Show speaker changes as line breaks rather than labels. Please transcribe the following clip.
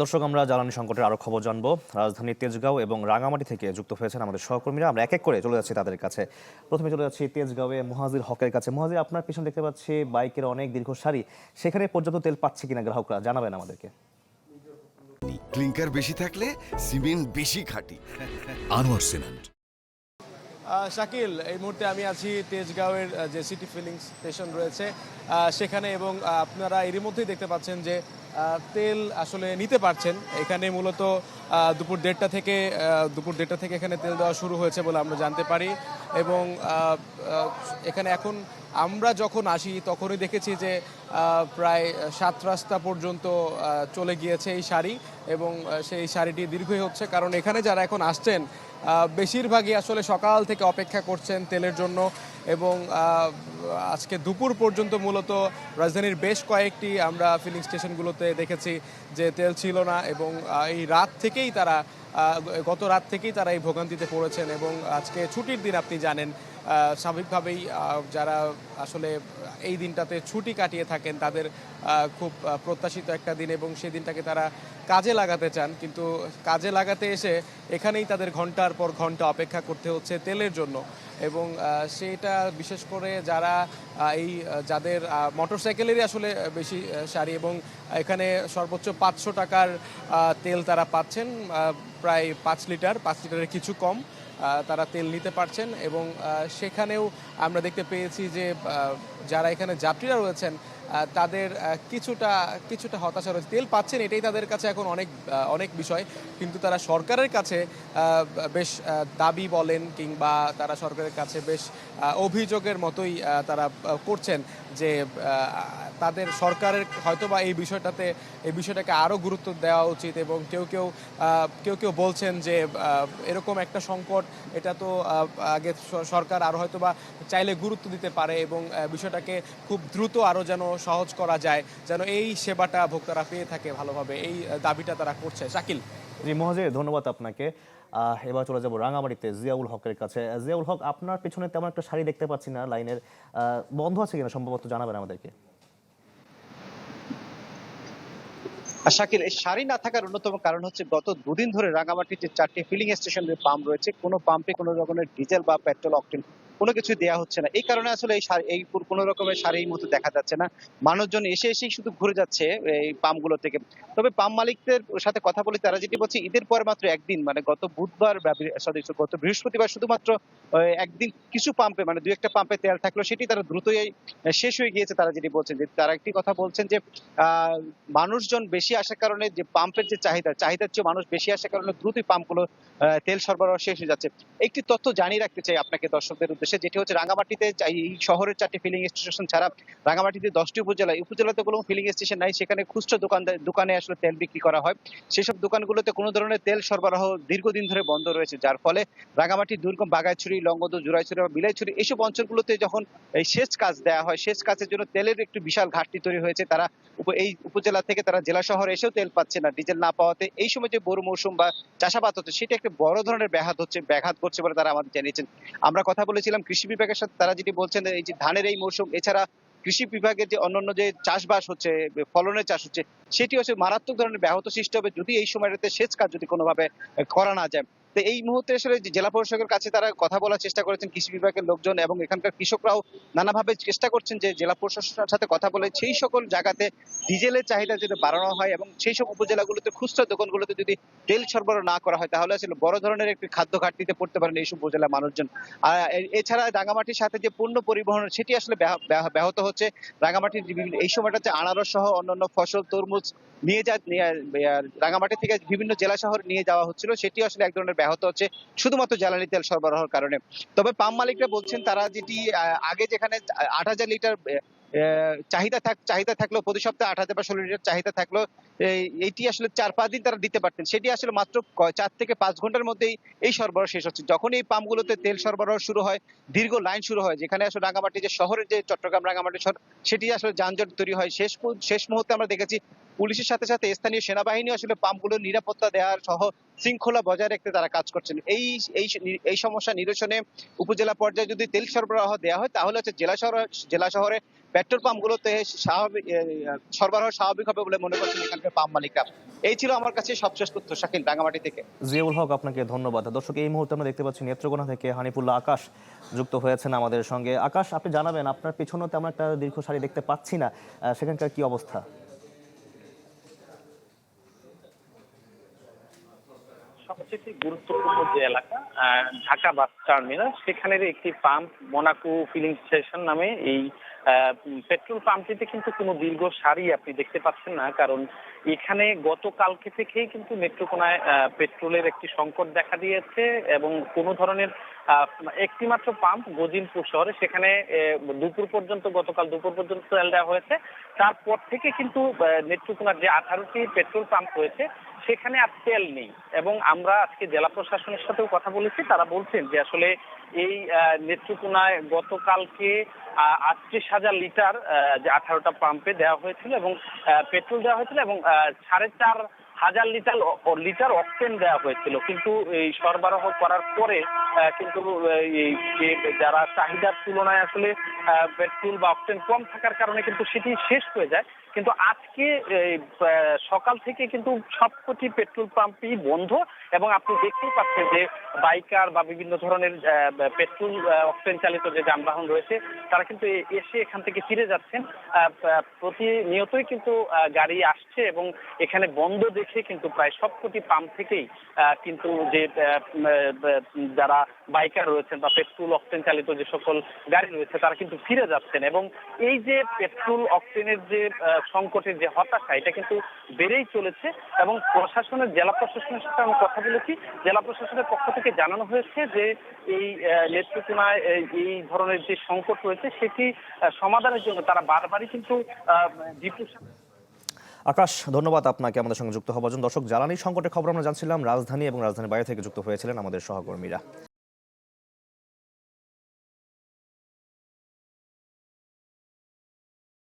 দর্শক, আমরা জ্বালানি সংকটের আরো খবর জানবো। রাজধানীর তেজগাঁও এবং রাঙামাটি থেকে যুক্ত হয়েছেন আমাদের সহকর্মীরা। আমরা এক এক করে চলে যাচ্ছি তাদের কাছে। প্রথমে চলে যাচ্ছি তেজগাঁওয়ে মুহাজির হকের কাছে। মুহাজির, আপনার পিছনে দেখতে পাচ্ছি বাইকের অনেক দীর্ঘ সারি। সেখানে পর্যাপ্ত তেল পাচ্ছে কিনা গ্রাহকরা, জানাবেন আমাদেরকে।
ক্লিংকার বেশি থাকলে সিমেন্ট বেশি খাঁটি।
আনোয়ার সিমেন্ট।
শাকিল, এই মুহূর্তে আমি আছি তেজগাঁওয়ের যে সিটি ফিলিং স্টেশন রয়েছে সেখানে, এবং আপনারা এরই মধ্যেই দেখতে পাচ্ছেন যে তেল আসলে নিতে পারছেন। এখানে মূলত দুপুর দেড়টা থেকে এখানে তেল দেওয়া শুরু হয়েছে বলে আমরা জানতে পারি। এবং এখানে এখন আমরা যখন আসি তখনই দেখেছি যে প্রায় 7 রাস্তা পর্যন্ত চলে গিয়েছে এই সারি, এবং সেই সারিটি দীর্ঘই হচ্ছে, কারণ এখানে যারা এখন আসছেন বেশিরভাগই আসলে সকাল থেকে অপেক্ষা করছেন তেলের জন্য। এবং আজকে দুপুর পর্যন্ত মূলত রাজধানীর বেশ কয়েকটি আমরা ফিলিং স্টেশনগুলোতে দেখেছি যে তেল ছিল না, এবং এই গত রাত থেকেই তারা এই ভোগান্তিতে পড়েছেন। এবং আজকে ছুটির দিন, আপনি জানেন, স্বাভাবিকভাবেই যারা আসলে এই দিনটাতে ছুটি কাটিয়ে থাকেন তাদের খুব প্রত্যাশিত একটা দিন, এবং সেই দিনটাকে তারা কাজে লাগাতে চান। কিন্তু কাজে লাগাতে এসে এখানেই তাদের ঘন্টার পর ঘন্টা অপেক্ষা করতে হচ্ছে তেলের জন্য। এবং সেটা বিশেষ করে যাদের মোটরসাইকেলেরই আসলে বেশি সারি, এবং এখানে সর্বোচ্চ 500 টাকার তেল তারা পাচ্ছেন, প্রায় 5 লিটারের কিছু কম তারা তেল নিতে পারছেন। এবং সেখানেও আমরা দেখতে পেয়েছি যে যারা এখানে যাত্রীরা রয়েছেন তাদের কিছুটা হতাশা রয়েছে। তেল পাচ্ছেন, এটাই তাদের কাছে এখন অনেক বিষয়, কিন্তু তারা সরকারের কাছে বেশ দাবি বলেন, কিংবা তারা সরকারের কাছে বেশ অভিযোগের মতোই তারা করছেন যে তাদের সরকারের হয়তোবা এই বিষয়টাকে আরও গুরুত্ব দেওয়া উচিত। এবং কেউ বলছেন যে এরকম একটা সংকট, এটা তো আগে সরকার আরও হয়তোবা চাইলে গুরুত্ব দিতে পারে, এবং বিষয়টাকে খুব দ্রুত আরও যেন সহজ করা যায়, যেন এই সেবাটা ভোক্তারা পেয়ে থাকে ভালোভাবে, এই দাবিটা তারা করছে। শাকিল।
জি মুহাজির, ধন্যবাদ আপনাকে। এবার চলে যাব রাঙামাটিতে জিয়াউল হকের কাছে। জিয়াউল হক, আপনার পিছনে তেমন একটা সারি দেখতে পাচ্ছি না, লাইনের বন্ধ আছে কিনা সম্ভবত জানাবেন আমাদেরকে।
শাকিল, এই সারি না থাকার অন্যতম কারণ হচ্ছে গত দুদিন ধরে রাঙামাটিতে 4টি ফিলিং স্টেশনের পাম্প রয়েছে, কোনো পাম্পে কোনো রকমের ডিজেল বা পেট্রোল অকটেন কোনো কিছু দেওয়া হচ্ছে না। এই কারণে আসলে এই কোনো রকমের সারির মতো দেখা যাচ্ছে না। মানুষজন এসেই শুধু ঘুরে যাচ্ছে এই পাম্পগুলো থেকে। তবে পাম্প মালিকদের সাথে কথা বলে তারা যেটি বলছে, ঈদের পরে মাত্র একদিন, মানে গত বুধবার গত বৃহস্পতিবার শুধুমাত্র একদিন কিছু পাম্পে, মানে 2-1টা পাম্পে তেল থাকলো, সেটি তারা দ্রুতই শেষ হয়ে গিয়েছে। তারা যেটি বলছেন, যে তারা একটি কথা বলছেন যে মানুষজন বেশি আসার কারণে যে পাম্পের যে চাহিদার চেয়ে মানুষ বেশি আসার কারণে দ্রুতই পাম্পগুলো তেল সরবরাহ শেষ হয়ে যাচ্ছে। একটি তথ্য জানিয়ে রাখতে চাই আপনাকে দর্শকদের উদ্দেশ্যে, যেটি হচ্ছে রাঙামাটিতে এই শহরের 4টি ফিলিং স্টেশন ছাড়া রাঙামাটিতে 10টি উপজেলাতে কোনো ফিলিং স্টেশন নাই। সেখানে খুচরা দোকানে আসলে তেল বিক্রি করা হয়। সেসব দোকানগুলোতে কোনো ধরনের তেল সরবরাহ দীর্ঘদিন ধরে বন্ধ রয়েছে, যার ফলে রাঙামাটি, দুর্গম, বাগাইছড়ি, লংগদু, জুরাইছড়ি বা বিলাইছড়ি এইসব অঞ্চলগুলোতে যখন এই সেচ কাজ দেওয়া হয়, সেচ কাজের জন্য তেলের একটু বিশাল ঘাটতি তৈরি হয়েছে। তারা এই উপজেলা থেকে তারা জেলা শহরে এসেও তেল পাচ্ছে না, ডিজেল না পাওয়াতে। এই সময় যে বোরো মৌসুম বা চাষাবাদ হচ্ছে, সেটা একটা বড় ধরনের ব্যাঘাত করছে বলে তারা আমাদের জানিয়েছেন। আমরা কথা বলেছিলাম কৃষি বিভাগের সাথে, তারা যেটি বলছেন, এই যে ধানের এই মৌসুম এছাড়া কৃষি বিভাগের যে অন্যান্য যে চাষবাস হচ্ছে, ফলনের চাষ হচ্ছে, সেটি হচ্ছে মারাত্মক ধরনের ব্যাহত সৃষ্টি হবে যদি এই সময়টাতে সেচ কাজ যদি কোনোভাবে করা না যায়। তো এই মুহূর্তে আসলে জেলা প্রশাসকের কাছে তারা কথা বলার চেষ্টা করেছেন কৃষি বিভাগের লোকজন, এবং এখানকার কৃষকরাও নানাভাবে চেষ্টা করছেন যে জেলা প্রশাসনের সাথে কথা বলে সেই সকল জায়গাতে ডিজেলের চাহিদা যদি বাড়ানো হয়, এবং সেই সব উপজেলাগুলোতে খুচরা দোকানগুলোতে যদি তেল সরবরাহ না করা হয়, তাহলে আসলে বড় ধরনের একটি খাদ্য ঘাটতিতে পড়তে পারেন এইসব উপজেলার মানুষজন। আর এছাড়া রাঙামাটির সাথে যে পণ্য পরিবহন, সেটি আসলে ব্যাহত হচ্ছে। রাঙামাটির এই সময়টাতে আনারস সহ অন্যান্য ফসল, তরমুজ রাঙামাটি থেকে বিভিন্ন জেলা শহরে নিয়ে যাওয়া হচ্ছিল, সেটি আসলে এক ধরনের ব্যাহত হচ্ছে শুধুমাত্র জ্বালানি তেল সরবরাহের কারণে। তবে পাম্প মালিকরা বলছেন, তারা যেটি আগে যেখানে 8,000 লিটার চাহিদা থাকলো, প্রতি সপ্তাহে 8,000 বা 16 লিটার চাহিদা থাকলো, এইটি আসলে 4-5 দিন তারা দিতে পারতেন, সেটি আসলে মাত্র 4 থেকে 5 ঘন্টার মধ্যেই এই সরবরাহ শেষ হচ্ছে। যখন এই পাম্পগুলোতে তেল সরবরাহ শুরু হয়, দীর্ঘ লাইন শুরু হয়, যেখানে আসলে রাঙামাটি যে শহরের যে চট্টগ্রাম রাঙামাটি শহর, সেটি আসলে যানজট তৈরি হয়। শেষ মুহূর্তে আমরা দেখেছি পুলিশের সাথে সাথে স্থানীয় সেনাবাহিনী আসলে পাম্পগুলোর নিরাপত্তা দেওয়ার সহ শৃঙ্খলা বজায় রাখতে তারা কাজ করছেন। এই সমস্যা নিরসনে উপজেলা পর্যায়ে যদি তেল সরবরাহ দেওয়া হয়, তাহলে হচ্ছে জেলা শহরে পেট্রোল পাম্পগুলোতে সরবরাহ স্বাভাবিক হবে বলে মনে করছেন এখানকার পাম্প মালিকরা। এই ছিল আমার কাছে সবশেষ তথ্য, শাকিল, রাঙামাটি থেকে।
জিয়াউল হক, আপনাকে ধন্যবাদ। দর্শক, এই মুহূর্তে আমরা দেখতে পাচ্ছি নেত্রকোনা থেকে হানিফুল্লাহ আকাশ যুক্ত হয়েছেন আমাদের সঙ্গে। আকাশ, আপনি জানাবেন, আপনার পেছনেও তেমন একটা দীর্ঘ সারি দেখতে পাচ্ছি না, সেখানকার কি অবস্থা?
সবচেয়ে গুরুত্বপূর্ণ যে এলাকা ঢাকা বাস টার্মিনাল, সেখানের একটি পাম্প মোনাকো ফিলিং স্টেশন নামে এই পেট্রোল পাম্পটিতে কিন্তু কোনো দীর্ঘ সারি আপনি দেখতে পাচ্ছেন না, কারণ এখানে গতকালকে থেকেই কিন্তু নেত্রকোনায় পেট্রোলের একটি সংকট দেখা দিয়েছে এবং কোনো ধরনের একটি মাত্র পাম্প গজিলপুর শহরে, সেখানে গতকাল দুপুর পর্যন্ত তেল দেওয়া হয়েছে। তারপর থেকে কিন্তু নেত্রকোনার যে 18টি পেট্রোল পাম্প রয়েছে সেখানে আর তেল নেই। এবং আমরা আজকে জেলা প্রশাসনের সাথেও কথা বলেছি, তারা বলছেন যে আসলে এই নেত্রকোনায় গতকালকে 38,000 লিটার যে 18টা পাম্পে দেওয়া হয়েছিল এবং পেট্রোল দেওয়া হয়েছিল এবং 4,500 লিটার অক্টেন দেওয়া হয়েছিল, কিন্তু এই সরবরাহ করার পরে কিন্তু এই যে যারা চাহিদার তুলনায় আসলে পেট্রোল বা অক্টেন কম থাকার কারণে কিন্তু সেটি শেষ হয়ে যায়। কিন্তু আজকে সকাল থেকে কিন্তু সবকটি পেট্রোল পাম্পই বন্ধ এবং আপনি দেখতেই পাচ্ছেন যে বাইকার বা বিভিন্ন ধরনের পেট্রোল অক্টেন চালিত যে যানবাহন রয়েছে তারা কিন্তু এসে এখান থেকে ফিরে যাচ্ছেন। প্রতিনিয়তই কিন্তু গাড়ি আসছে এবং এখানে বন্ধ দেখে কিন্তু প্রায় সবকটি পাম্প থেকেই কিন্তু যে যারা বাইকার রয়েছেন বা পেট্রোল অক্টেন চালিত যে সকল গাড়ি রয়েছে তারা কিন্তু ফিরে যাচ্ছেন। এবং এই যে পেট্রোল অক্টেনের যে সংকটের যে হতাশা, এটা কিন্তু বেড়েই চলেছে এবং জেলা প্রশাসনের সাথে আমি কথা বলেছি। জেলা প্রশাসনের পক্ষ থেকে জানানো হয়েছে যে এই নেত্রকোনায় এই ধরনের যে সংকট রয়েছে সেটি সমাধানের জন্য তারা বারবারই কিন্তু
আকাশ, ধন্যবাদ আপনাকে আমাদের সঙ্গে যুক্ত হওয়ার জন্য। দর্শক, জ্বালানি সংকটের খবর আমরা জানছিলাম রাজধানী এবং রাজধানীর বাইরে থেকে যুক্ত হয়েছিলেন আমাদের সহকর্মীরা।